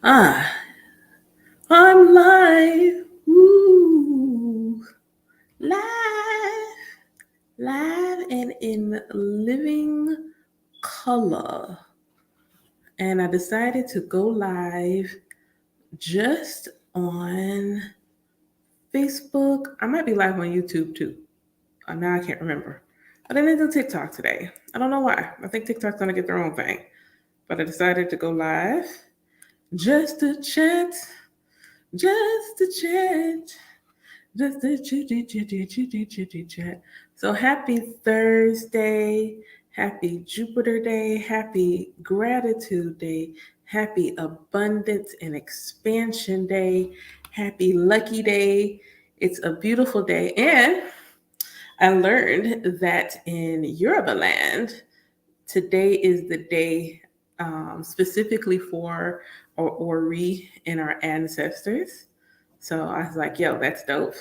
Ah, I'm live. Woo. Live. Live and in living color. And I decided to go live just on Facebook. I might be live on YouTube too. Now I can't remember. But I didn't do TikTok today. I don't know why. I think TikTok's gonna get their own thing. But I decided to go live just to chat. Just to chat. Just a chat. So happy Thursday, happy Jupiter Day, happy Gratitude Day, happy Abundance and Expansion Day, happy Lucky Day. It's a beautiful day. And I learned that in Yoruba land, today is the day specifically for our Ori and our ancestors. So I was like, yo, that's dope.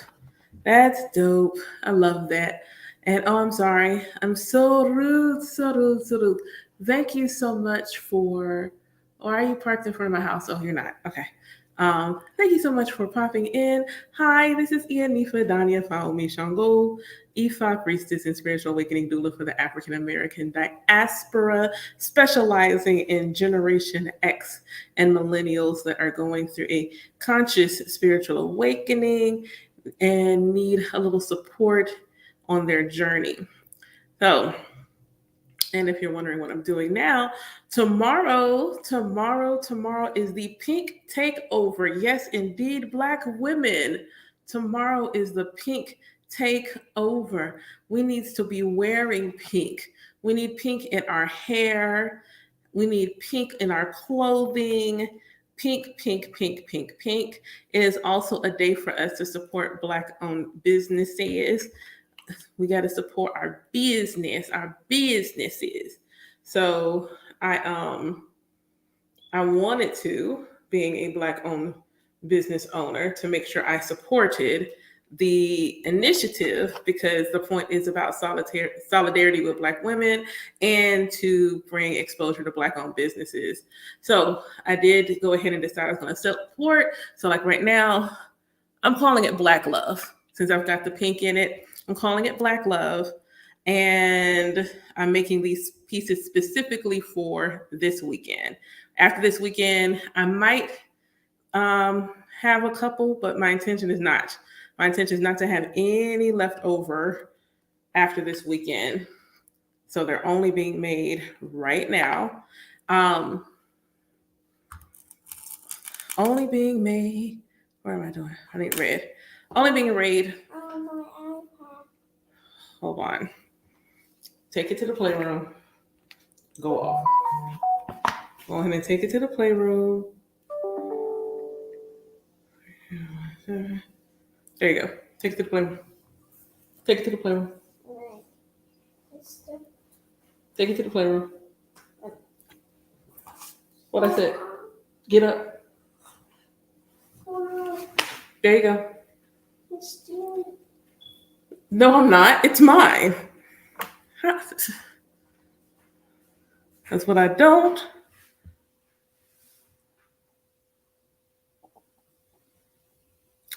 That's dope. I love that. And oh, I'm sorry. I'm so rude, so rude, so rude. Thank you so much for. Or are you parked in front of my house? Oh, you're not. Okay. Thank you so much for popping in. Hi, this is Ian Nifa Danya Faomi Shango, Ifa priestess and spiritual awakening doula for the African American diaspora, specializing in Generation X and millennials that are going through a conscious spiritual awakening and need a little support on their journey. So, and if you're wondering what I'm doing now, tomorrow is the pink takeover. Yes, indeed, Black women. Tomorrow is the pink takeover. We need to be wearing pink. We need pink in our hair. We need pink in our clothing. Pink, pink, pink, pink, pink. It is also a day for us to support Black owned businesses. We got to support our businesses. So I wanted to, being a Black owned business owner, to make sure I supported the initiative because the point is about solidarity with Black women and to bring exposure to Black owned businesses. So I did go ahead and decide I was going to support. So like right now, I'm calling it Black Love since I've got the pink in it. I'm calling it Black Love. And I'm making these pieces specifically for this weekend. After this weekend, I might have a couple, but my intention is not. My intention is not to have any left over after this weekend. So they're only being made right now. Only being made. Where am I doing? I need red. Only being made. Hold on. Take it to the playroom. Go off. Go ahead and take it to the playroom. There you go. Take it to the playroom. Take it to the playroom. Take it to the playroom. What I said. Get up. There you go. No, I'm not. It's mine. That's what I don't.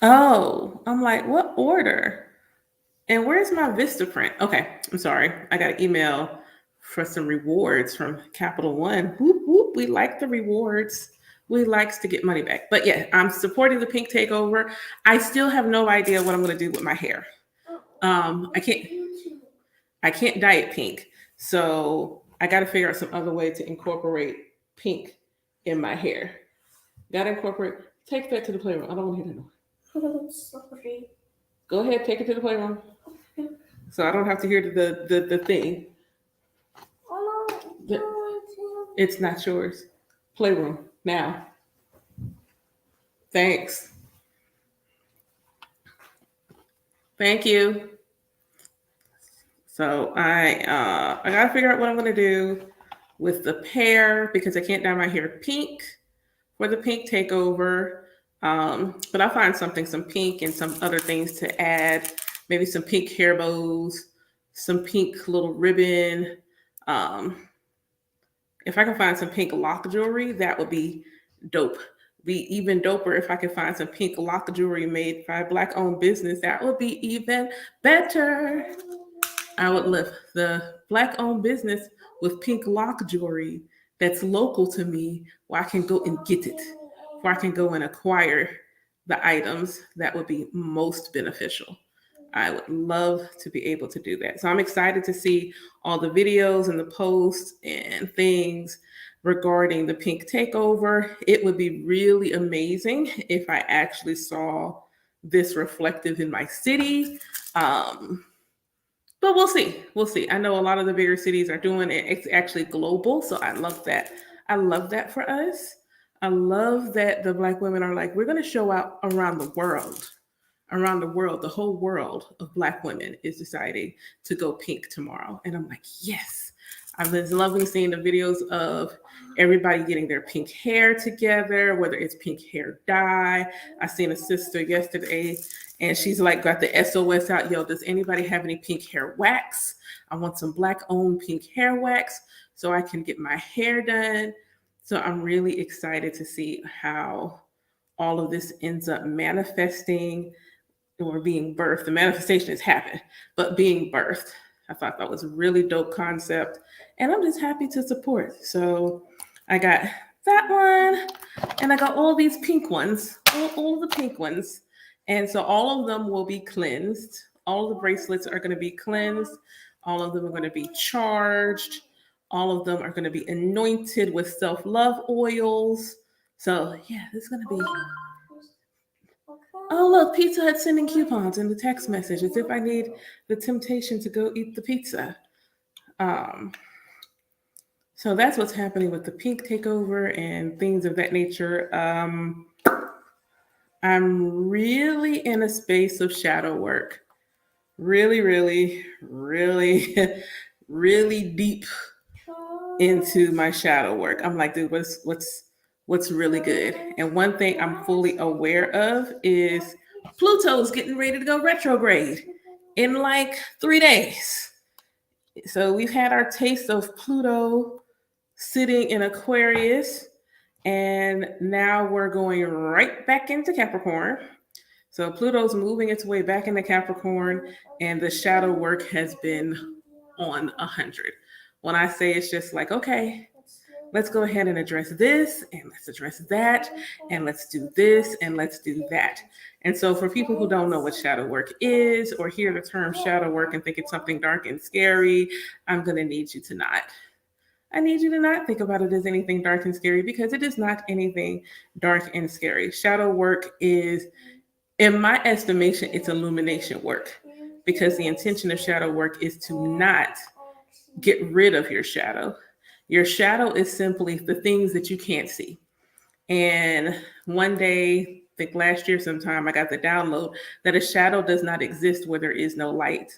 Oh, I'm like, what order? And where's my Vistaprint? Okay, I'm sorry. I got an email for some rewards from Capital One. Whoop, whoop. We like the rewards. We likes to get money back. But yeah, I'm supporting the pink takeover. I still have no idea what I'm going to do with my hair. I can't dye it pink. So I got to figure out some other way to incorporate pink in my hair. Got to incorporate. Take that to the playroom. I don't want to hear that noise. Sorry. Go ahead, take it to the playroom. So I don't have to hear the thing. It's not yours. Playroom now. Thanks. Thank you. So I gotta figure out what I'm gonna do with the pear because I can't dye my hair pink for the pink takeover. But I'll find something, some pink and some other things to add. Maybe some pink hair bows, some pink little ribbon. If I can find some pink lock jewelry, that would be dope. be even doper if I could find some pink lock jewelry made by a Black-owned business. That would be even better. I would love the Black-owned business with pink lock jewelry that's local to me, where I can go and get it, where I can go and acquire the items that would be most beneficial. I would love to be able to do that. So I'm excited to see all the videos and the posts and things regarding the pink takeover. It would be really amazing if I actually saw this reflective in my city. But we'll see. We'll see. I know a lot of the bigger cities are doing it. It's actually global. So I love that. I love that for us. I love that the Black women are like, we're going to show out around the world. Around the world, the whole world of Black women is deciding to go pink tomorrow. And I'm like, yes. I've been loving seeing the videos of everybody getting their pink hair together, whether it's pink hair dye. I seen a sister yesterday and she's like got the SOS out. Yo, does anybody have any pink hair wax? I want some Black-owned pink hair wax so I can get my hair done. So I'm really excited to see how all of this ends up manifesting or being birthed. The manifestation has happened, but being birthed. I thought that was a really dope concept, and I'm just happy to support. So I got that one, and I got all these pink ones, all the pink ones. And so all of them will be cleansed. All of the bracelets are going to be cleansed. All of them are going to be charged. All of them are going to be anointed with self-love oils. So yeah, this is going to be... Oh, look, Pizza Hut sending coupons in the text message as if I need the temptation to go eat the pizza. So that's what's happening with the pink takeover and things of that nature. I'm really in a space of shadow work. Really, really, really, really deep into my shadow work. I'm like, dude, what's really good? And one thing I'm fully aware of is Pluto's getting ready to go retrograde in like 3 days. So we've had our taste of Pluto sitting in Aquarius, and now we're going right back into Capricorn. So Pluto's moving its way back into Capricorn, and the shadow work has been on 100. When I say it's just like, okay, let's go ahead and address this, and let's address that, and let's do this, and let's do that. And so for people who don't know what shadow work is or hear the term shadow work and think it's something dark and scary, I'm going to need you to not. I need you to not think about it as anything dark and scary, because it is not anything dark and scary. Shadow work is, in my estimation, it's illumination work, because the intention of shadow work is to not get rid of your shadow. Your shadow is simply the things that you can't see. And one day, I think last year sometime, I got the download that a shadow does not exist where there is no light.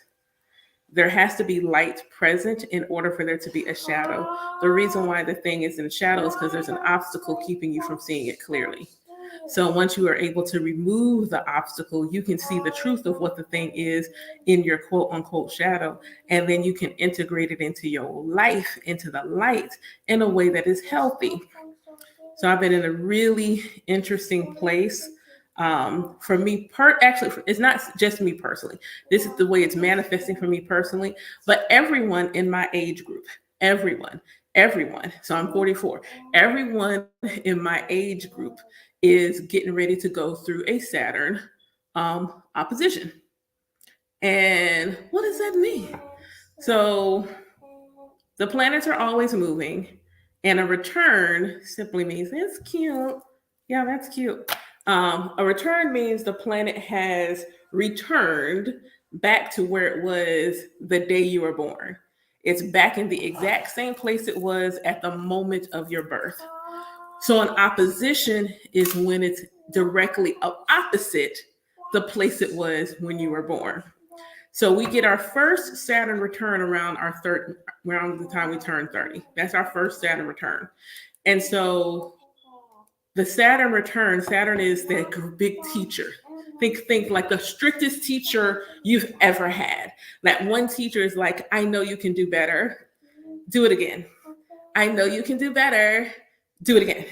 There has to be light present in order for there to be a shadow. The reason why the thing is in shadow is because there's an obstacle keeping you from seeing it clearly. So once you are able to remove the obstacle, you can see the truth of what the thing is in your quote unquote shadow. And then you can integrate it into your life, into the light, in a way that is healthy. So I've been in a really interesting place. For me, actually, it's not just me personally. This is the way it's manifesting for me personally, but everyone in my age group, everyone. So I'm 44. Everyone in my age group is getting ready to go through a Saturn opposition. And what does that mean? So the planets are always moving, and a return simply means it's cute. Yeah, that's cute. A return means the planet has returned back to where it was the day you were born. It's back in the exact same place it was at the moment of your birth. So an opposition is when it's directly opposite the place it was when you were born. So we get our first Saturn return around the time we turn 30. That's our first Saturn return. And so the Saturn return, Saturn is that big teacher. Think like the strictest teacher you've ever had. That one teacher is like, I know you can do better. Do it again. I know you can do better. Do it again.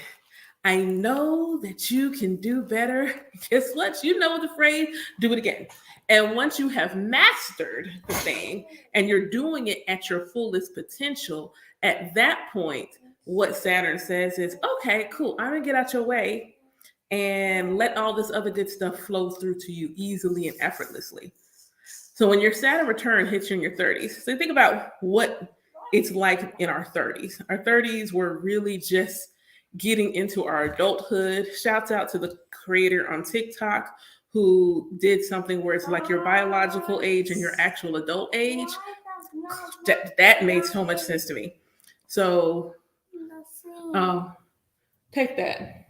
I know that you can do better. Guess what? You know the phrase, do it again. And once you have mastered the thing and you're doing it at your fullest potential, at that point, what Saturn says is, okay, cool, I'm gonna get out your way and let all this other good stuff flow through to you easily and effortlessly. So when your Saturn return hits you in your 30s, so think about what it's like in our 30s. Our 30s were really just getting into our adulthood. Shouts out to the creator on TikTok who did something where it's like your biological age and your actual adult age. That made so much sense to me. So take that.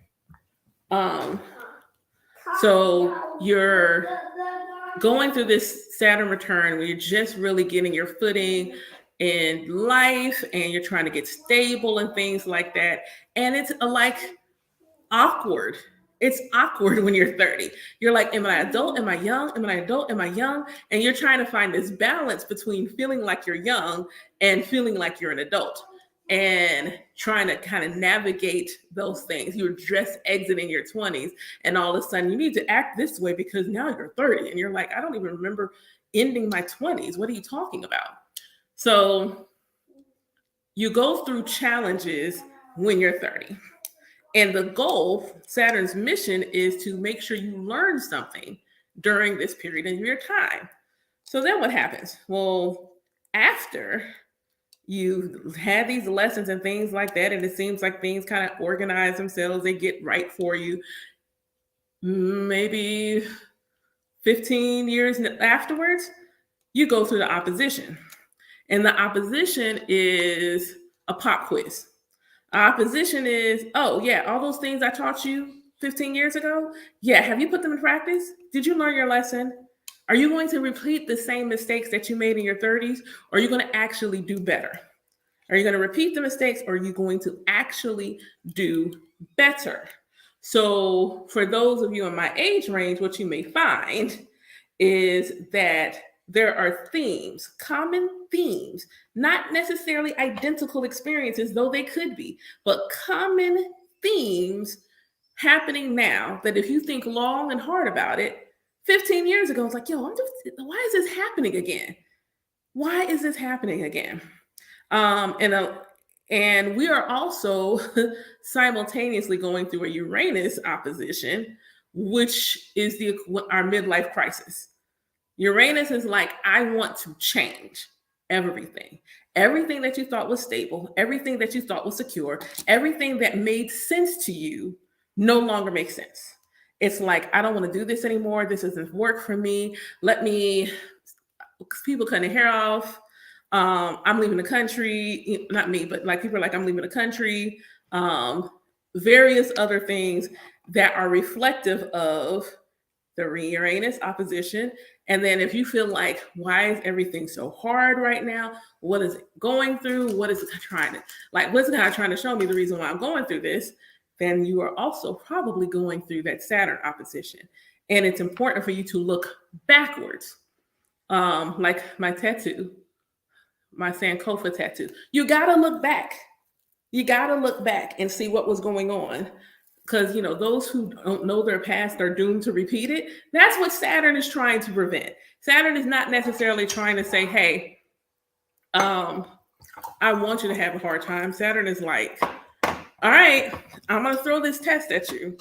So you're going through this Saturn return where you're just really getting your footing in life and you're trying to get stable and things like that. And it's like awkward. It's awkward when you're 30. You're like, am I adult? Am I young? Am I adult? Am I young? And you're trying to find this balance between feeling like you're young and feeling like you're an adult and trying to kind of navigate those things. You're just exiting your 20s and all of a sudden you need to act this way because now you're 30 and you're like, I don't even remember ending my 20s. What are you talking about? So you go through challenges when you're 30. And the goal, Saturn's mission, is to make sure you learn something during this period of your time. So then what happens? Well, after you had these lessons and things like that, and it seems like things kind of organize themselves, they get right for you. Maybe 15 years afterwards, you go through the opposition. And the opposition is a pop quiz. Opposition is, oh, yeah, all those things I taught you 15 years ago. Yeah, have you put them in practice? Did you learn your lesson? Are you going to repeat the same mistakes that you made in your 30s? Or are you going to actually do better? Are you going to repeat the mistakes or are you going to actually do better? So for those of you in my age range, what you may find is that there are themes, common themes, not necessarily identical experiences, though they could be, but common themes happening now that if you think long and hard about it, 15 years ago, it's like, yo, why is this happening again? Why is this happening again? And we are also simultaneously going through a Uranus opposition, which is our midlife crisis. Uranus is like, I want to change everything. Everything that you thought was stable, everything that you thought was secure, everything that made sense to you no longer makes sense. It's like, I don't want to do this anymore. This doesn't work for me. People cutting their hair off. I'm leaving the country. Not me, but like people are like, I'm leaving the country. Various other things that are reflective of the Uranus opposition. And then if you feel like, why is everything so hard right now? What is it going through? What is it what's God trying to show me the reason why I'm going through this? Then you are also probably going through that Saturn opposition. And it's important for you to look backwards. Like my tattoo, my Sankofa tattoo. You got to look back. You got to look back and see what was going on. Because, those who don't know their past are doomed to repeat it. That's what Saturn is trying to prevent. Saturn is not necessarily trying to say, hey, I want you to have a hard time. Saturn is like, all right, I'm going to throw this test at you.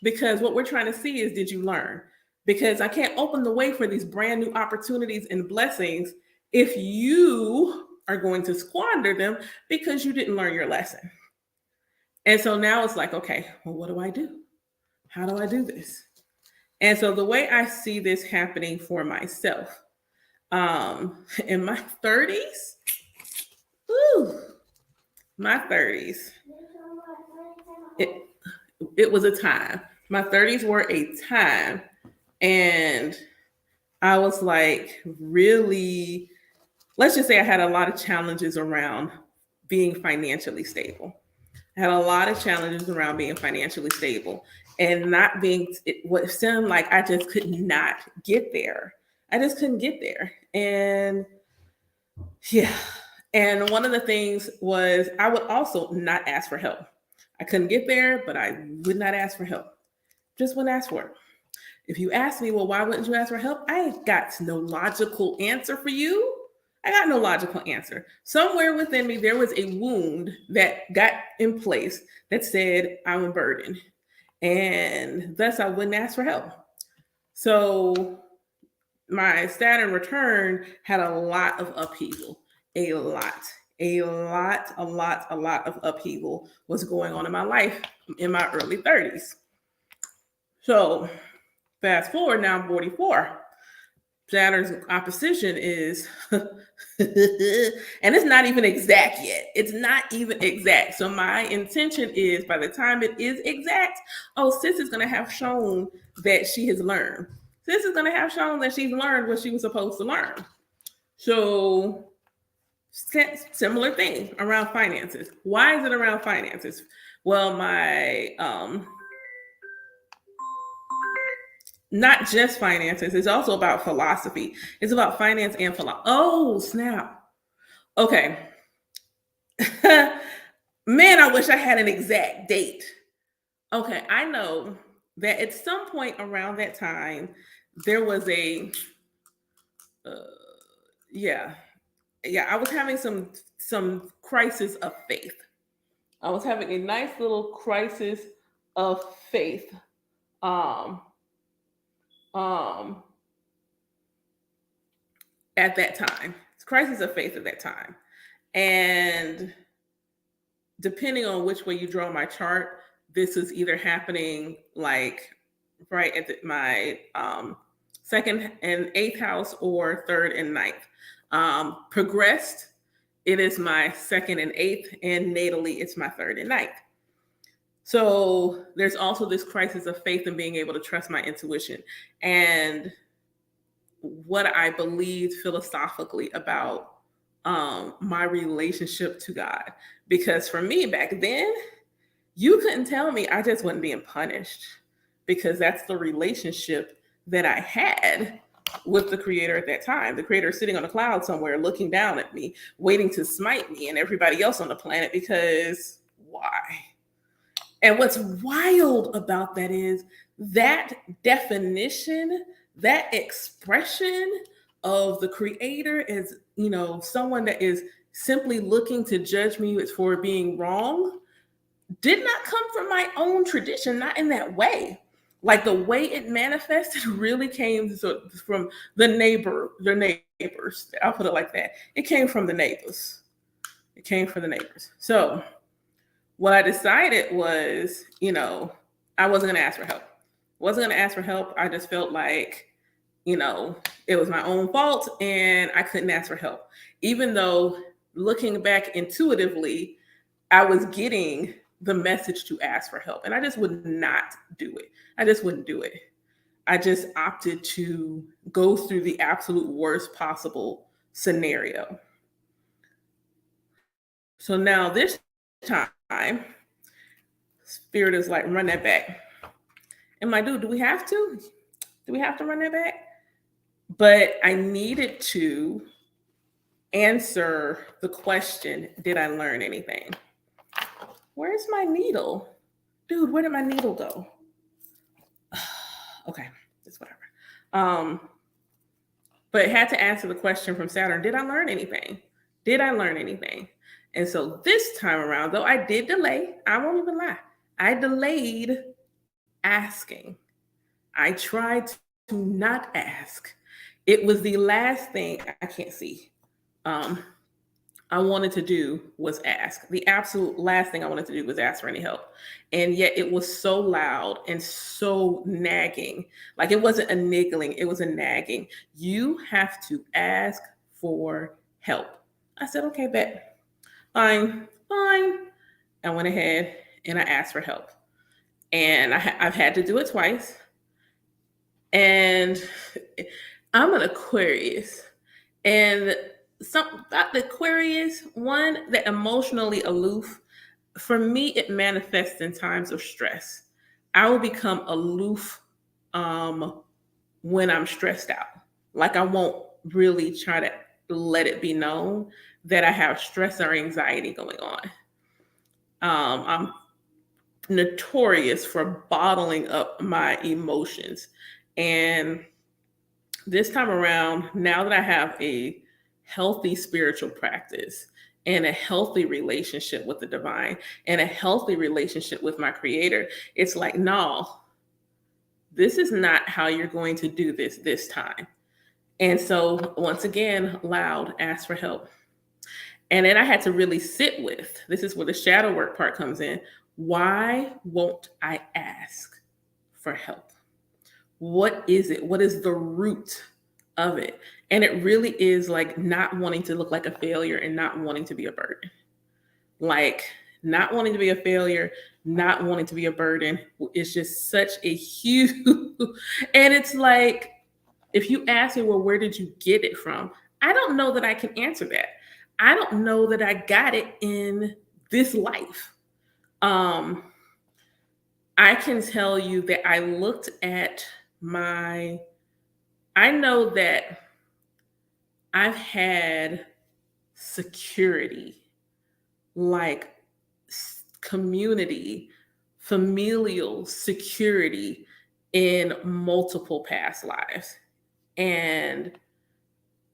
Because what we're trying to see is, did you learn? Because I can't open the way for these brand new opportunities and blessings if you are going to squander them because you didn't learn your lesson. And so now it's like, okay, well, what do I do? How do I do this? And so the way I see this happening for myself, in my 30s, it was a time. My 30s were a time. And I was like, really, let's just say I had a lot of challenges around being financially stable. I had a lot of challenges around being financially stable and not being what seemed like I just could not get there. I just couldn't get there. And yeah. And one of the things was I would also not ask for help. I couldn't get there, but I would not ask for help. Just wouldn't ask for it. If you ask me, well, why wouldn't you ask for help? I ain't got no logical answer for you. I got no logical answer. Somewhere within me, there was a wound that got in place that said, I'm a burden. And thus, I wouldn't ask for help. So, my Saturn return had a lot of upheaval. A lot of upheaval was going on in my life in my early 30s. So, fast forward, now I'm 44. Saturn's opposition is, and it's not even exact yet. It's not even exact. So my intention is by the time it is exact, sis is going to have shown that she has learned. Sis is going to have shown that she's learned what she was supposed to learn. So similar thing around finances. Why is it around finances? Well, my not just finances. It's also about philosophy. It's about finance and philosophy. Oh, snap. Okay. Man, I wish I had an exact date. Okay, I know that at some point around that time, there was a, I was having some crisis of faith. I was having a nice little crisis of faith. At that time, it's crisis of faith at that time. And depending on which way you draw my chart, this is either happening like right at my second and eighth house or third and ninth. Progressed, it is my second and eighth, and natally, it's my third and ninth. So there's also this crisis of faith in being able to trust my intuition and what I believed philosophically about my relationship to God. Because for me back then, you couldn't tell me I just wasn't being punished, because that's the relationship that I had with the Creator at that time. The Creator sitting on a cloud somewhere looking down at me, waiting to smite me and everybody else on the planet, because why? And what's wild about that is that definition, that expression of the Creator as, someone that is simply looking to judge me for being wrong, did not come from my own tradition, not in that way. Like the way it manifested really came from the neighbors. I'll put it like that. It came from the neighbors. So what I decided was, I wasn't going to ask for help. I just felt like, it was my own fault and I couldn't ask for help. Even though looking back intuitively, I was getting the message to ask for help, and I just would not do it. I just wouldn't do it. I just opted to go through the absolute worst possible scenario. So now this time, Spirit is like, run that back. And my dude, do we have to? Do we have to run that back? But I needed to answer the question, did I learn anything? Where's my needle? Dude, where did my needle go? Okay, it's whatever. But it had to answer the question from Saturn, did I learn anything? And so this time around, though I did delay, I won't even lie, I delayed asking. I tried to not ask. It was the last thing I can't see. I wanted to do was ask. The absolute last thing I wanted to do was ask for any help. And yet it was so loud and so nagging. Like it wasn't a niggling, it was a nagging. You have to ask for help. I said, okay, bet. Fine. I went ahead and I asked for help. And I've had to do it twice. And I'm an Aquarius. And about the Aquarius, one, that emotionally aloof, for me, it manifests in times of stress. I will become aloof when I'm stressed out. Like I won't really try to let it be known that I have stress or anxiety going on. I'm notorious for bottling up my emotions. And this time around, now that I have a healthy spiritual practice and a healthy relationship with the divine and a healthy relationship with my creator, it's like, no, this is not how you're going to do this time. And so, once again, loud, ask for help. And then I had to really sit with, this is where the shadow work part comes in. Why won't I ask for help? What is it? What is the root of it? And it really is like not wanting to look like a failure and not wanting to be a burden. Like not wanting to be a failure, not wanting to be a burden is just such a huge, and it's like, if you ask me, well, where did you get it from? I don't know that I can answer that. I don't know that I got it in this life. I can tell you that I looked at I know that I've had security, like community, familial security in multiple past lives. And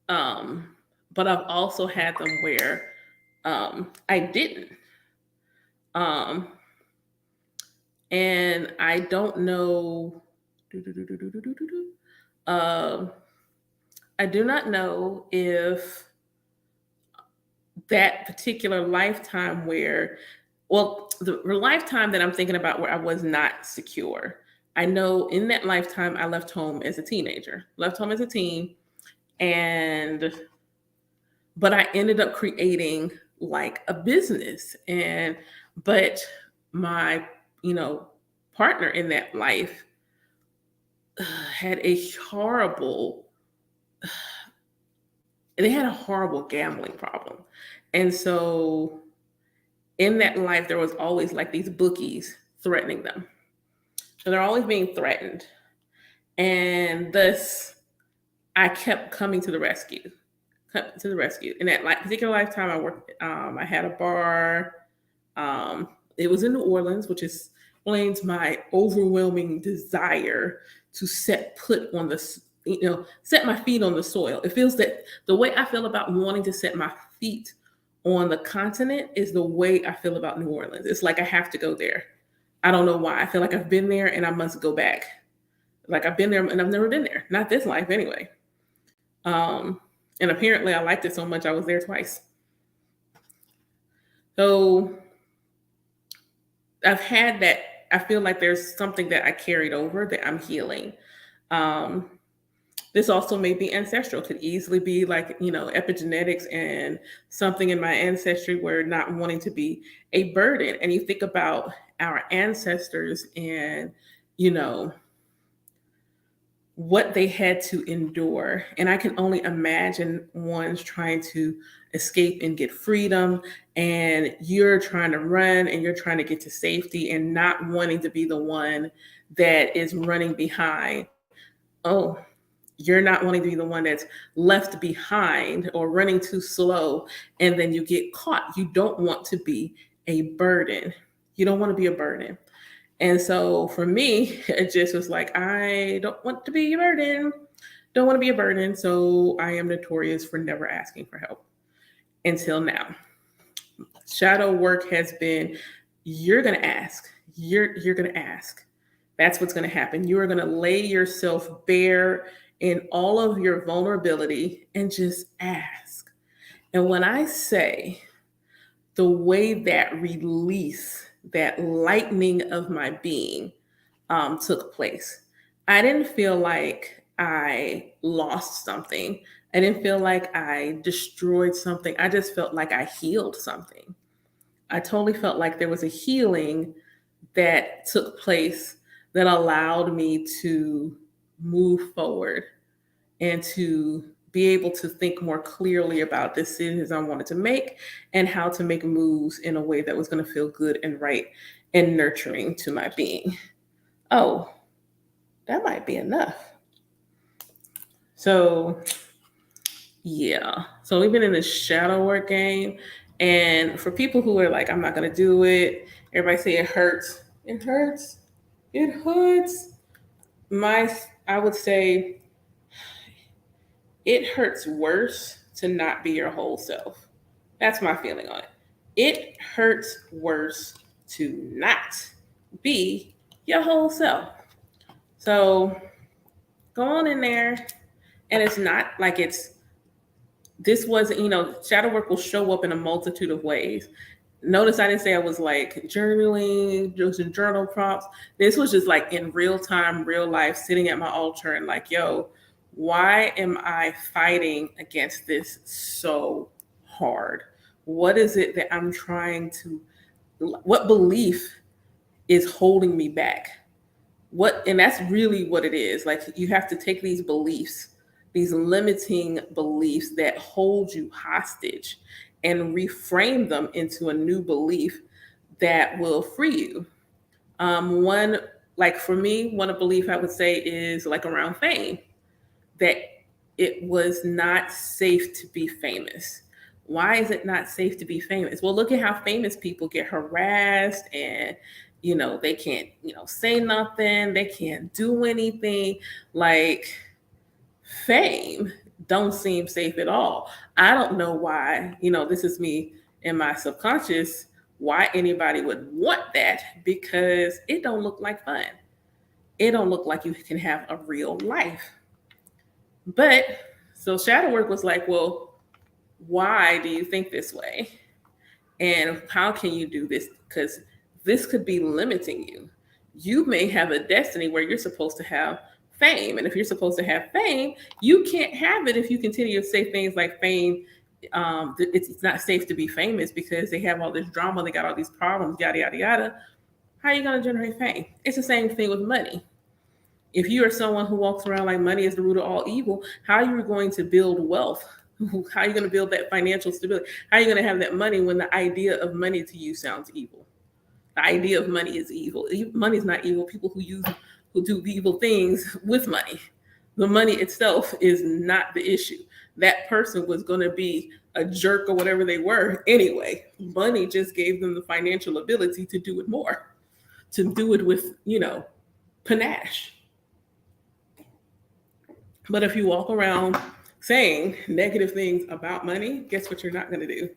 but I've also had them where I didn't. Um and I don't know. Um I do not know if that particular lifetime where, well, the lifetime that I'm thinking about where I was not secure. I know in that lifetime I left home as a teenager, left home as a teen, and but I ended up creating like a business. And but my, you know, partner in that life had a horrible, they had a horrible gambling problem. And so in that life, there was always like these bookies threatening them. So they're always being threatened. And thus, I kept coming to the rescue, to the rescue. In that particular lifetime, I worked, I had a bar. It was in New Orleans, which explains my overwhelming desire to set put on the, set my feet on the soil. It feels that the way I feel about wanting to set my feet on the continent is the way I feel about New Orleans. It's like I have to go there. I don't know why. I feel like I've been there and I must go back. Like I've been there and I've never been there. Not this life anyway. And apparently I liked it so much I was there twice. So I've had that. I feel like there's something that I carried over that I'm healing. Um, this also may be ancestral, could easily be like, epigenetics and something in my ancestry where not wanting to be a burden. And you think about our ancestors and, you know, what they had to endure. And I can only imagine one's trying to escape and get freedom, and you're trying to run and you're trying to get to safety and not wanting to be the one that is running behind. Oh, you're not wanting to be the one that's left behind or running too slow, and then you get caught. You don't want to be a burden. You don't want to be a burden. And so for me, it just was like, I don't want to be a burden. Don't want to be a burden. So I am notorious for never asking for help until now. Shadow work has been, you're going to ask. You're going to ask. That's what's going to happen. You are going to lay yourself bare in all of your vulnerability and just ask. And when I say the way that release, that lightening of my being took place, I didn't feel like I lost something. I didn't feel like I destroyed something. I just felt like I healed something. I totally felt like there was a healing that took place that allowed me to move forward and to be able to think more clearly about decisions I wanted to make and how to make moves in a way that was going to feel good and right and nurturing to my being. Oh, that might be enough. So, yeah. So we've been in this shadow work game. And for people who are like, I'm not going to do it, everybody say it hurts. It hurts. It hurts. I would say it hurts worse to not be your whole self. That's my feeling on it. It hurts worse to not be your whole self. So go on in there. And it's not like this wasn't, shadow work will show up in a multitude of ways. Notice I didn't say I was like journaling, just journal prompts. This was just like in real time, real life, sitting at my altar and like, yo, why am I fighting against this so hard? What is it that I'm trying to, what belief is holding me back? And that's really what it is. Like you have to take these beliefs, these limiting beliefs that hold you hostage, and reframe them into a new belief that will free you. One, like for me, one belief I would say is like around fame, that it was not safe to be famous. Why is it not safe to be famous? Well, look at how famous people get harassed and they can't, say nothing, they can't do anything. Like fame don't seem safe at all. I don't know why, this is me in my subconscious, why anybody would want that, because it don't look like fun. It don't look like you can have a real life. But so shadow work was like, well, why do you think this way? And how can you do this? Because this could be limiting you. You may have a destiny where you're supposed to have fame. And if you're supposed to have fame, you can't have it if you continue to say things like fame. It's not safe to be famous because they have all this drama, they got all these problems, yada, yada, yada. How are you going to generate fame? It's the same thing with money. If you are someone who walks around like money is the root of all evil, how are you going to build wealth? How are you going to build that financial stability? How are you going to have that money when the idea of money to you sounds evil? The idea of money is evil. Money is not evil. People who do evil things with money. The money itself is not the issue. That person was going to be a jerk or whatever they were anyway. Money just gave them the financial ability to do it more, to do it with, panache. But if you walk around saying negative things about money, guess what you're not going to do?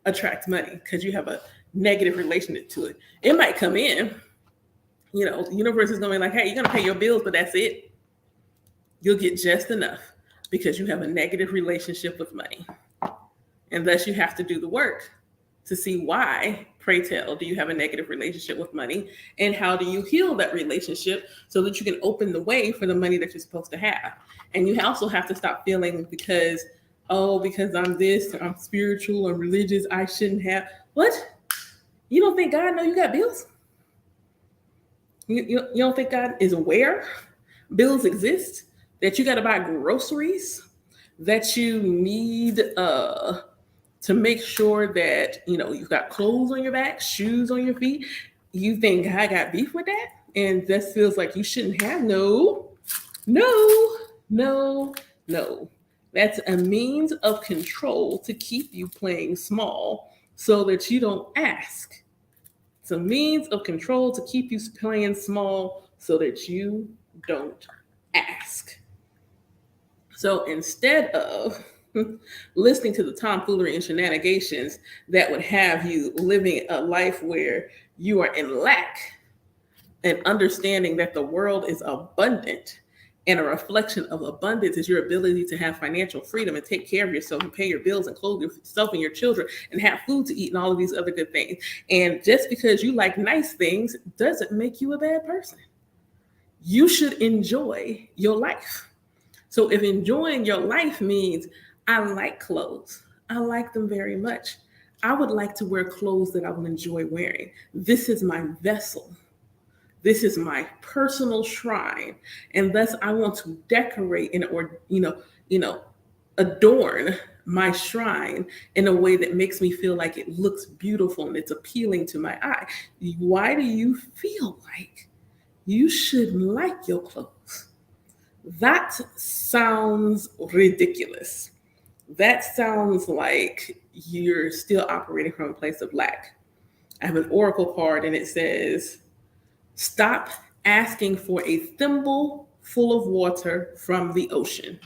Attract money, because you have a negative relationship to it. It might come in, the universe is going to be like, hey, you're going to pay your bills, but that's it. You'll get just enough because you have a negative relationship with money. And thus you have to do the work to see why, pray tell, do you have a negative relationship with money, and how do you heal that relationship so that you can open the way for the money that you're supposed to have. And you also have to stop feeling because I'm this, or I'm spiritual or religious, I shouldn't have. What? You don't think God know you got bills? You don't think God is aware bills exist, that you got to buy groceries, that you need to make sure that you've got clothes on your back, shoes on your feet? You think God got beef with that? And this feels like you shouldn't have. No. That's a means of control to keep you playing small so that you don't ask. It's a means of control to keep you playing small so that you don't ask. So instead of listening to the tomfoolery and shenanigans that would have you living a life where you are in lack, and understanding that the world is abundant, and a reflection of abundance is your ability to have financial freedom and take care of yourself and pay your bills and clothe yourself and your children and have food to eat and all of these other good things. And just because you like nice things doesn't make you a bad person. You should enjoy your life. So if enjoying your life means I like clothes, I like them very much, I would like to wear clothes that I will enjoy wearing. This is my vessel. This is my personal shrine, and thus I want to decorate or adorn my shrine in a way that makes me feel like it looks beautiful and it's appealing to my eye. Why do you feel like you shouldn't like your clothes? That sounds ridiculous. That sounds like you're still operating from a place of lack. I have an oracle card and it says, Stop asking for a thimble full of water from the ocean.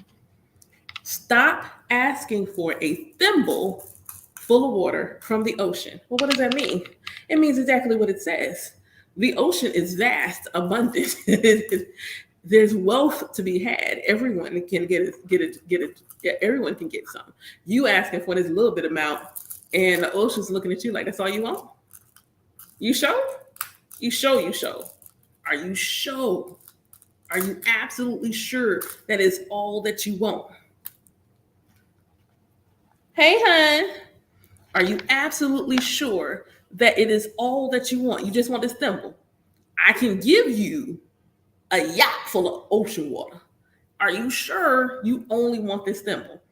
Stop asking for a thimble full of water from the ocean. Well, what does that mean? It means exactly what it says. The ocean is vast, abundant. There's wealth to be had. Everyone can get it. Yeah, everyone can get some. You asking for this little bit amount, and the ocean's looking at you like that's all you want. You show? You show. You show. Are you sure? Are you absolutely sure that is all that you want? Hey, hun. Are you absolutely sure that it is all that you want? You just want this thimble. I can give you a yacht full of ocean water. Are you sure you only want this thimble?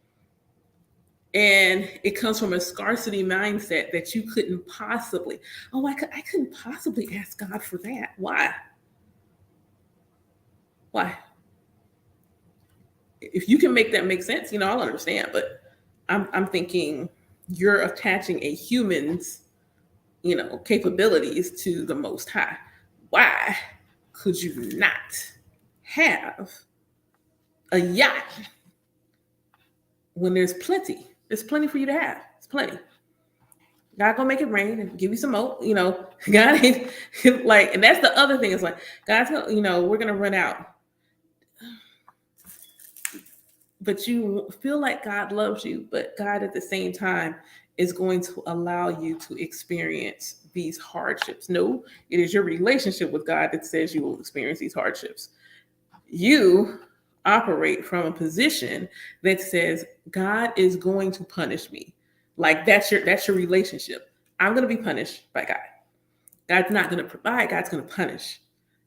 And it comes from a scarcity mindset that you couldn't possibly. Oh, I couldn't possibly ask God for that. Why? Why? If you can make that make sense, I'll understand. But I'm thinking you're attaching a human's, capabilities to the Most High. Why could you not have a yacht when there's plenty? There's plenty for you to have. It's plenty. God gonna make it rain and give you some more. God ain't like, and that's the other thing. It's like God's gonna, we're gonna run out. But you feel like God loves you, but God at the same time is going to allow you to experience these hardships. No, it is your relationship with God that says you will experience these hardships. You operate from a position that says God is going to punish me. Like that's your relationship. I'm going to be punished by God. God's not going to provide, God's going to punish.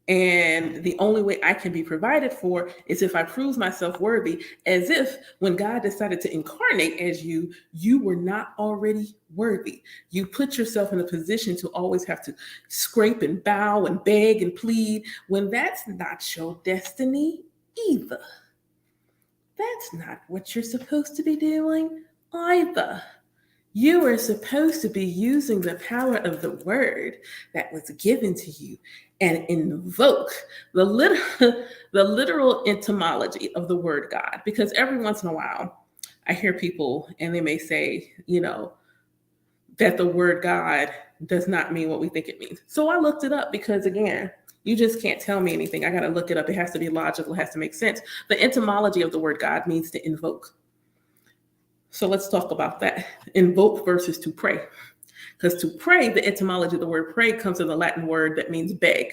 And the only way I can be provided for is if I prove myself worthy, as if when God decided to incarnate as you, you were not already worthy. You put yourself in a position to always have to scrape and bow and beg and plead when that's not your destiny either. That's not what you're supposed to be doing either. You are supposed to be using the power of the word that was given to you and invoke the literal etymology of the word God. Because every once in a while, I hear people and they may say, that the word God does not mean what we think it means. So I looked it up because, again, you just can't tell me anything. I got to look it up. It has to be logical. It has to make sense. The etymology of the word God means to invoke. So let's talk about that. Invoke versus to pray. Because to pray, the etymology of the word pray comes from the Latin word that means beg,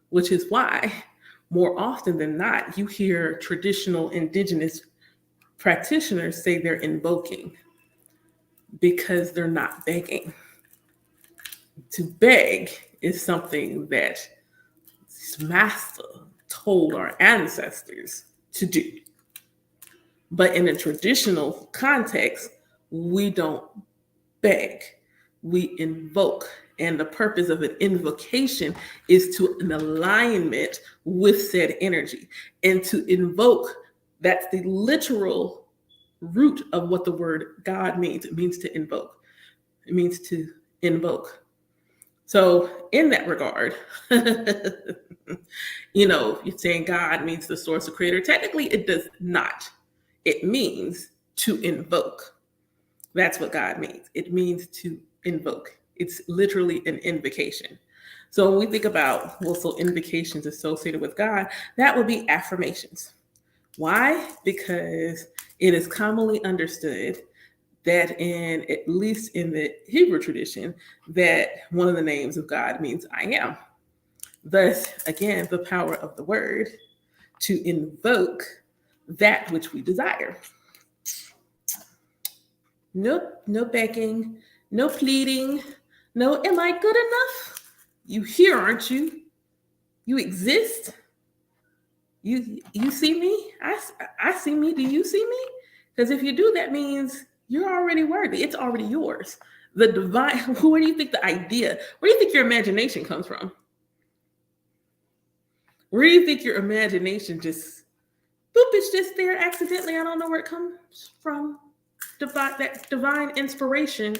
which is why more often than not, you hear traditional indigenous practitioners say they're invoking because they're not begging. To beg is something that Master told our ancestors to do. But in a traditional context, we don't beg, we invoke. And the purpose of an invocation is to an alignment with said energy. And to invoke, that's the literal root of what the word God means. It means to invoke. It means to invoke. So in that regard, you're saying God means the source or creator. Technically, it does not. It means to invoke. That's what God means. It means to invoke. It's literally an invocation. So when we think about, so invocations associated with God, that would be affirmations. Why? Because it is commonly understood that at least in the Hebrew tradition, that one of the names of God means I am. Thus, again, the power of the word to invoke that which we desire. Nope, no begging, no pleading, no, am I good enough? You here, aren't you? You exist. You see me? I see me. Do you see me? Because if you do, that means you're already worthy. It's already yours. The divine, where do you think the idea, where do you think your imagination comes from? Where do you think your imagination just, boop, it's just there accidentally. I don't know where it comes from. That divine inspiration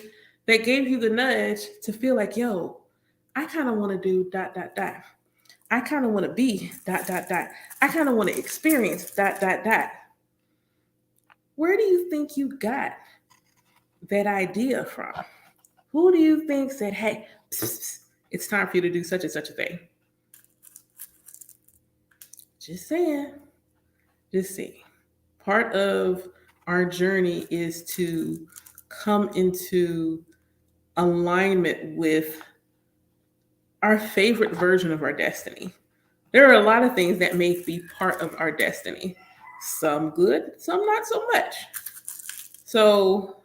that gave you the nudge to feel like, yo, I kind of want to do ... I kind of want to be ... I kind of want to experience ... Where do you think you got that idea from? Who do you think said, hey, it's time for you to do such and such a thing? Just saying. Just saying. Part of our journey is to come into alignment with our favorite version of our destiny. There are a lot of things that may be part of our destiny. Some good, some not so much. So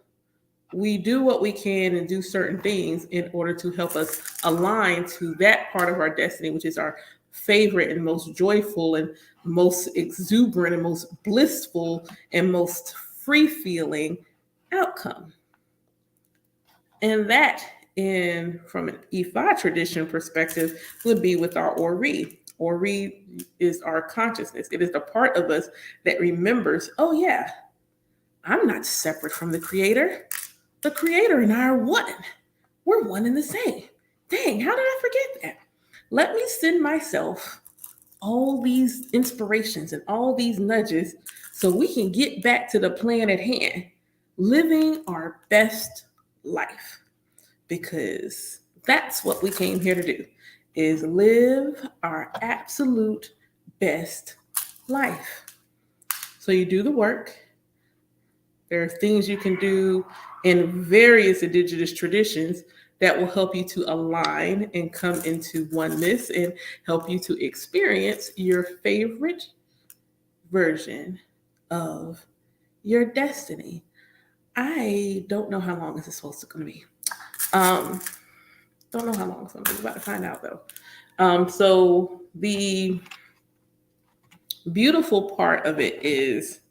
we do what we can and do certain things in order to help us align to that part of our destiny, which is our favorite and most joyful and most exuberant and most blissful and most free feeling outcome. And that, from an Ifa tradition perspective, would be with our Ori. Ori is our consciousness. It is the part of us that remembers, oh yeah, I'm not separate from the Creator. The Creator and I are one. We're one and the same. Dang, how did I forget that? Let me send myself all these inspirations and all these nudges so we can get back to the plan at hand, living our best life. Because that's what we came here to do, is live our absolute best life. So you do the work. There are things you can do in various indigenous traditions that will help you to align and come into oneness and help you to experience your favorite version of your destiny. I don't know how long this is supposed to be. Don't know how long it's going to be. We're about to find out though. So the beautiful part of it is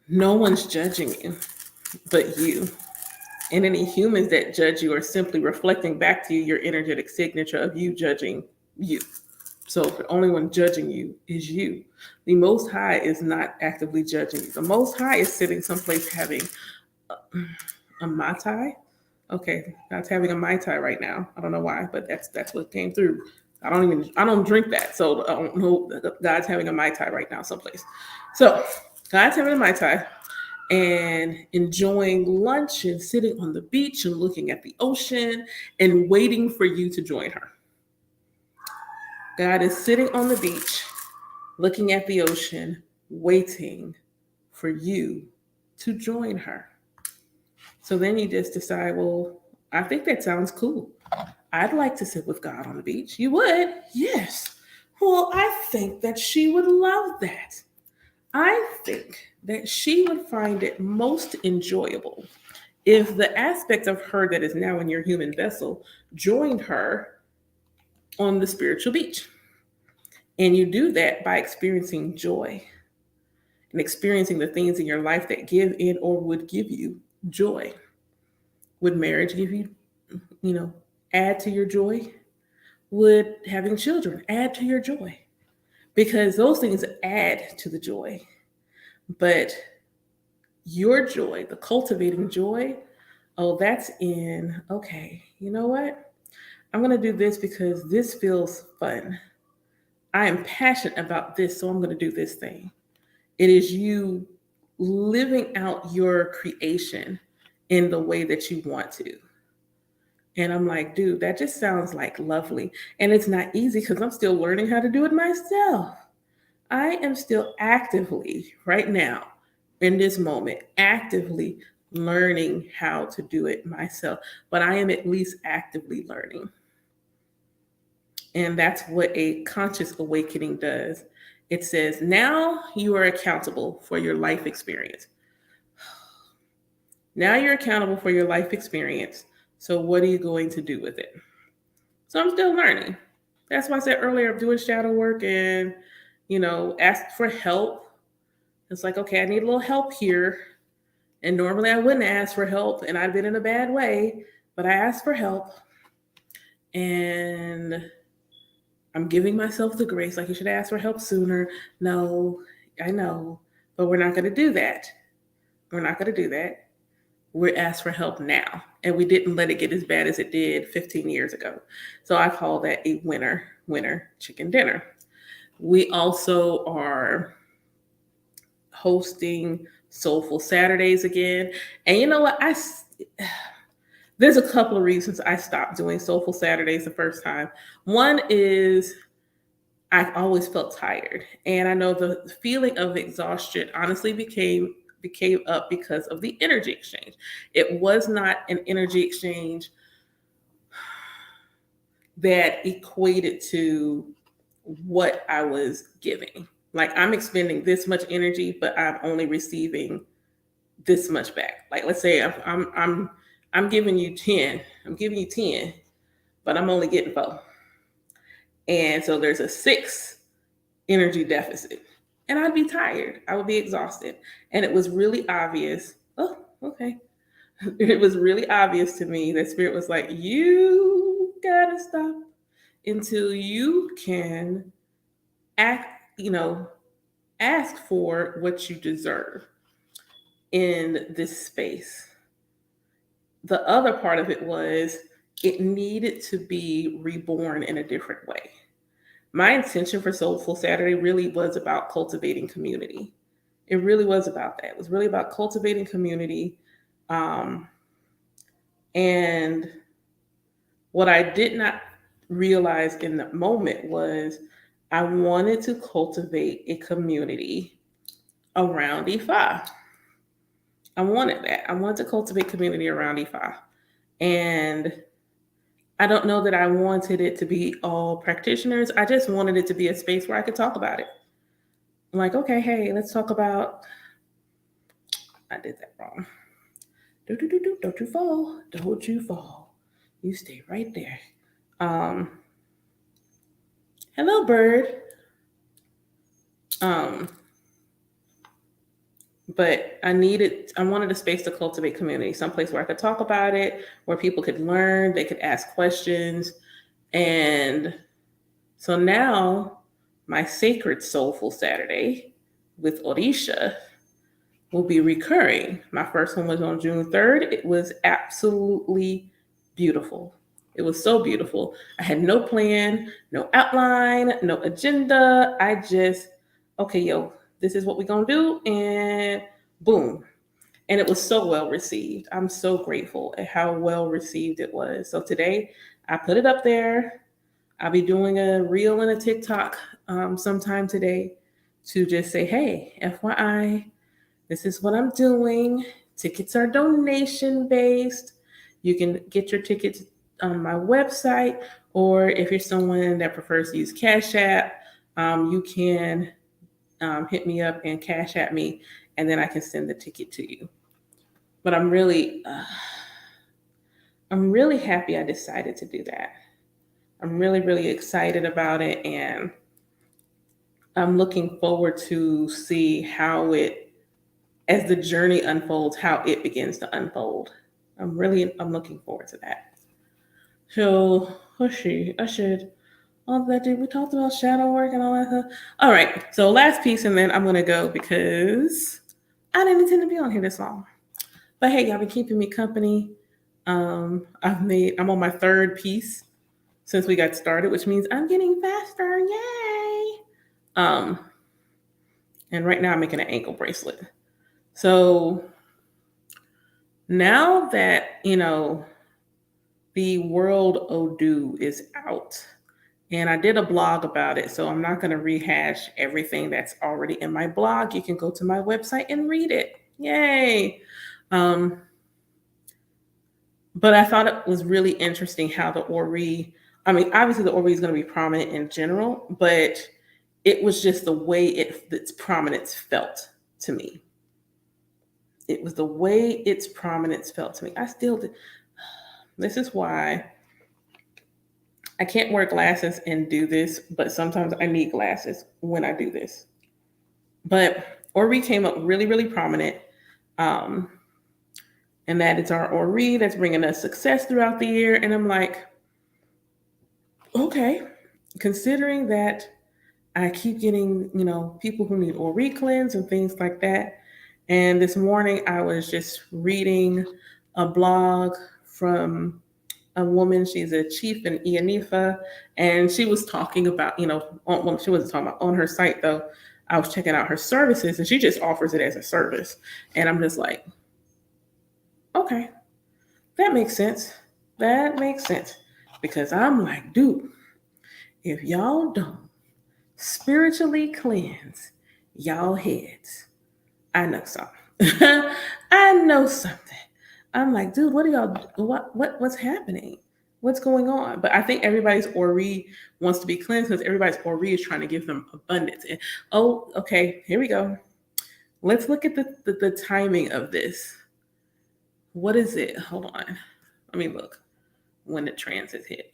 no one's judging you but you. And any humans that judge you are simply reflecting back to you your energetic signature of you judging you. So the only one judging you is you. The Most High is not actively judging you. The Most High is sitting someplace having a Mai Tai. Okay, God's having a Mai Tai right now. I don't know why, but that's what came through. I don't drink that, so I don't know. God's having a Mai Tai right now someplace. So God's having a Mai Tai and enjoying lunch and sitting on the beach and looking at the ocean and waiting for you to join her. God is sitting on the beach, looking at the ocean, waiting for you to join her. So then you just decide, well, I think that sounds cool. I'd like to sit with God on the beach. You would? Yes. Well, I think that she would love that. I think that she would find it most enjoyable if the aspect of her that is now in your human vessel joined her on the spiritual beach. And you do that by experiencing joy and experiencing the things in your life that give in or would give you joy. Would marriage give you, add to your joy? Would having children add to your joy? Because those things add to the joy. But your joy, the cultivating joy, oh, that's in, okay, you know what? I'm going to do this because this feels fun. I am passionate about this, so I'm going to do this thing. It is you living out your creation in the way that you want to. And I'm like, dude, that just sounds like lovely. And it's not easy because I'm still learning how to do it myself. I am still actively, right now, in this moment, actively learning how to do it myself. But I am at least actively learning. And that's what a conscious awakening does. It says, now you are accountable for your life experience. Now you're accountable for your life experience. So what are you going to do with it? So I'm still learning. That's why I said earlier, I'm doing shadow work and, ask for help. It's like, okay, I need a little help here. And normally I wouldn't ask for help and I've been in a bad way, but I asked for help. And I'm giving myself the grace, like you should ask for help sooner. No, I know, but we're not going to do that. We're not going to do that. we're asked for help now. And we didn't let it get as bad as it did 15 years ago. So I call that a winner chicken dinner. We also are hosting Soulful Saturdays again. And you know what? There's a couple of reasons I stopped doing Soulful Saturdays the first time. One is I always felt tired. And I know the feeling of exhaustion honestly became up because of the energy exchange. It was not an energy exchange that equated to what I was giving. Like I'm expending this much energy, but I'm only receiving this much back. Like let's say I'm giving you 10. I'm giving you 10, but I'm only getting 4. And so there's a 6 energy deficit. And I'd be tired. I would be exhausted. And it was really obvious. Oh, okay. It was really obvious to me that Spirit was like, you gotta stop until you can ask for what you deserve in this space. The other part of it was it needed to be reborn in a different way. My intention for Soulful Saturday really was about cultivating community. It really was about that. It was really about cultivating community. And what I did not realize in the moment was I wanted to cultivate a community around Ifa. I wanted that. I wanted to cultivate community around Ifa. And I don't know that I wanted it to be all practitioners. I just wanted it to be a space where I could talk about it. I'm like, okay, hey, let's talk about. I did that wrong. Don't you fall. Don't you fall. You stay right there. Hello, bird. But I wanted a space to cultivate community, someplace where I could talk about it, where people could learn, they could ask questions. And so now my Sacred Soulful Saturday with Orisha will be recurring. My first one was on June 3rd. It was absolutely beautiful. It was so beautiful. I had no plan, no outline, no agenda. I just, okay, yo, this is what we're going to do. And boom. And it was so well received. I'm so grateful at how well received it was. So today I put it up there. I'll be doing a reel and a TikTok sometime today to just say, hey, FYI, this is what I'm doing. Tickets are donation based. You can get your tickets on my website, or if you're someone that prefers to use Cash App, you can hit me up and Cash App me, and then I can send the ticket to you. But I'm really happy I decided to do that. I'm really, really excited about it, and I'm looking forward to see how as the journey unfolds, how it begins to unfold. I'm looking forward to that. So, all that we talked about shadow work and all that stuff. All right, so last piece, and then I'm gonna go because I didn't intend to be on here this long. But hey, y'all been keeping me company. I'm on my 3rd piece since we got started, which means I'm getting faster. Yay! And right now I'm making an ankle bracelet. So now that, the World Odu is out, and I did a blog about it, so I'm not going to rehash everything that's already in my blog. You can go to my website and read it. Yay! But I thought it was really interesting how the Ori, obviously the Ori is going to be prominent in general, but it was just the way its prominence felt to me. It was the way its prominence felt to me. This is why I can't wear glasses and do this, but sometimes I need glasses when I do this. But Ori came up really, really prominent. And that it's our Ori that's bringing us success throughout the year. And I'm like, okay, considering that I keep getting, people who need Ori cleanse and things like that, And this morning I was just reading a blog from a woman. She's a chief in Ianifa, and she was talking about, well, she wasn't talking about on her site though. I was checking out her services, and she just offers it as a service. And I'm just like, okay, that makes sense. That makes sense. Because I'm like, dude, if y'all don't spiritually cleanse y'all heads, I know something. I know something. I'm like, dude, what are y'all? What's happening? What's going on? But I think everybody's Ori wants to be cleansed because everybody's Ori is trying to give them abundance. And oh, okay, here we go. Let's look at the timing of this. What is it? Hold on. Let me look when the transit hit.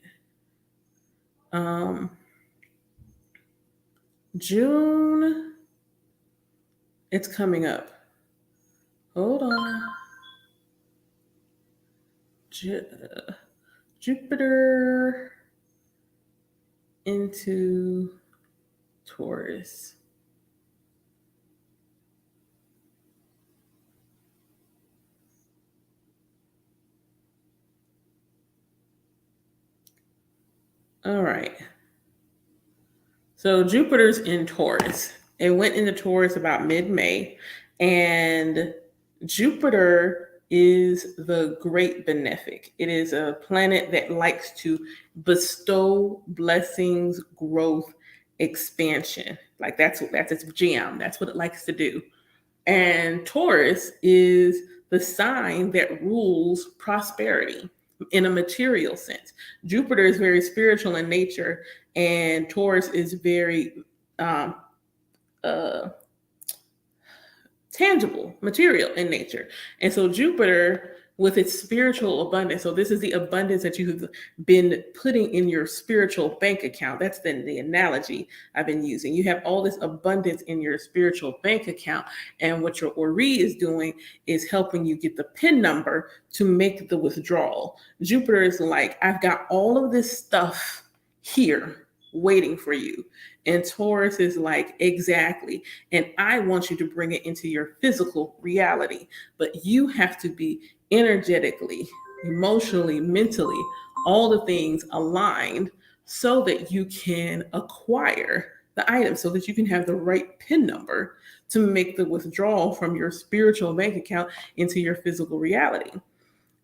June. It's coming up. Hold on. Jupiter into Taurus. All right. So Jupiter's in Taurus. It went into Taurus about mid-May, and Jupiter is the great benefic. It is a planet that likes to bestow blessings, growth, expansion. Like that's its jam. That's what it likes to do. And Taurus is the sign that rules prosperity in a material sense. Jupiter is very spiritual in nature, and Taurus is very tangible, material in nature. And so Jupiter, with its spiritual abundance, so this is the abundance that you've been putting in your spiritual bank account. That's the analogy I've been using. You have all this abundance in your spiritual bank account, and what your Ori is doing is helping you get the PIN number to make the withdrawal. Jupiter is like, I've got all of this stuff here waiting for you. And Taurus is like, exactly. And I want you to bring it into your physical reality. But you have to be energetically, emotionally, mentally, all the things aligned so that you can acquire the item, so that you can have the right PIN number to make the withdrawal from your spiritual bank account into your physical reality.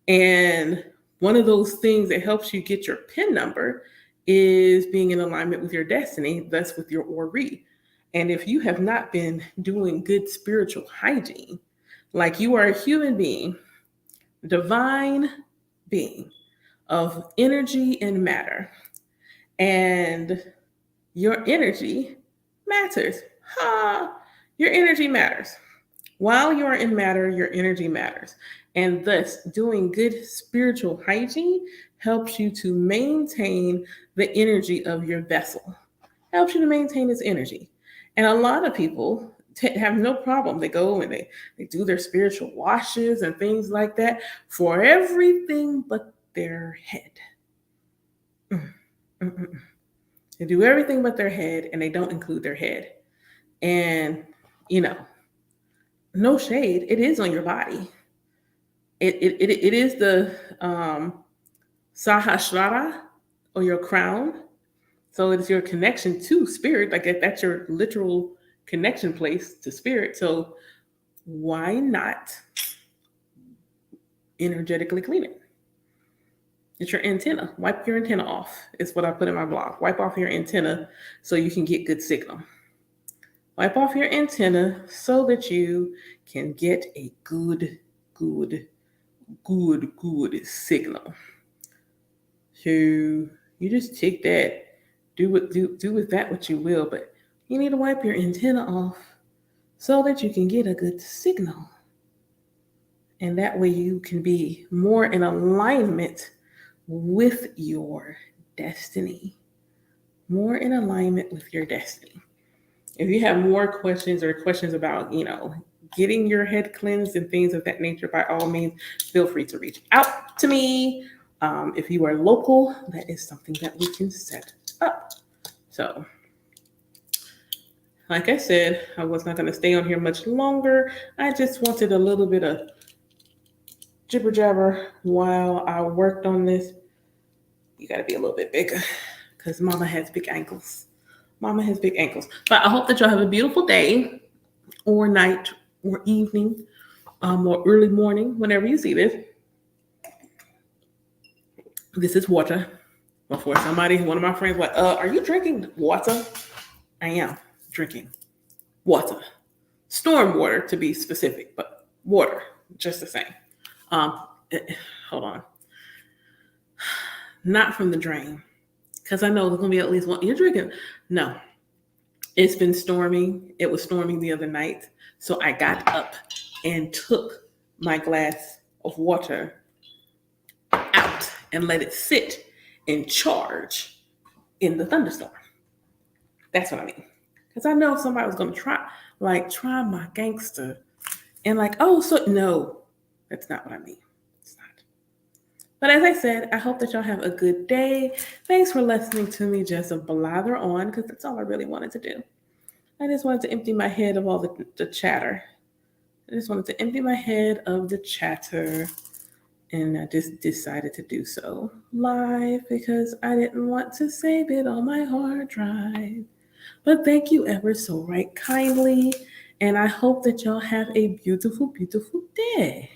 And one of those things that helps you get your PIN number is being in alignment with your destiny, thus with your Ori. And if you have not been doing good spiritual hygiene, like you are a human being, divine being of energy and matter, and your energy matters. Your energy matters. While you are in matter, your energy matters. And thus, doing good spiritual hygiene helps you to maintain the energy of your vessel, helps you to maintain its energy. And a lot of people have no problem. They go and they do their spiritual washes and things like that for everything but their head. They do everything but their head, and they don't include their head. And, no shade, it is on your body. It is the Sahasrara, or your crown. So it's your connection to spirit. Like that's your literal connection place to spirit. So why not energetically clean it? It's your antenna. Wipe your antenna off. Is what I put in my blog. Wipe off your antenna so you can get good signal. Wipe off your antenna so that you can get a good signal. So you just take that, do with that what you will, but you need to wipe your antenna off so that you can get a good signal. And that way you can be more in alignment with your destiny. More in alignment with your destiny. If you have more questions or questions about, getting your head cleansed and things of that nature, by all means, feel free to reach out to me. If you are local, that is something that we can set up. So like I said, I was not going to stay on here much longer. I just wanted a little bit of jibber jabber while I worked on this. You got to be a little bit bigger because mama has big ankles. Mama has big ankles. But I hope that y'all have a beautiful day or night or evening or early morning, whenever you see this. This is water. Before one of my friends, like, are you drinking water? I am drinking water. Storm water to be specific, but water, just the same. Hold on. Not from the drain, because I know there's going to be at least one. You're drinking. No, it's been storming. It was storming the other night. So I got up and took my glass of water out and let it sit and charge in the thunderstorm. That's what I mean. Because I know if somebody was going to try my gangster and no, that's not what I mean. It's not. But as I said, I hope that y'all have a good day. Thanks for listening to me just blather on, because that's all I really wanted to do. I just wanted to empty my head of all the chatter. I just wanted to empty my head of the chatter. And I just decided to do so live because I didn't want to save it on my hard drive. But thank you ever so right kindly. And I hope that y'all have a beautiful, beautiful day.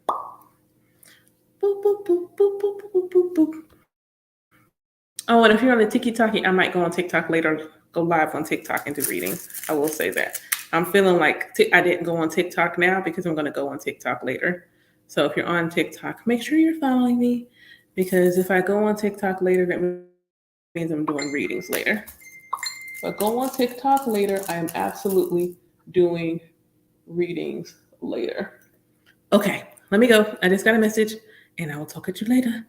Boop, boop, boop, boop, boop, boop, boop, boop. Oh, and if you're on the TikTok, I might go on TikTok later, go live on TikTok and do readings. I will say that. I'm feeling like I didn't go on TikTok now because I'm going to go on TikTok later. So if you're on TikTok, make sure you're following me, because if I go on TikTok later, that means I'm doing readings later. But go on TikTok later. I am absolutely doing readings later. Okay, let me go. I just got a message and I will talk at you later.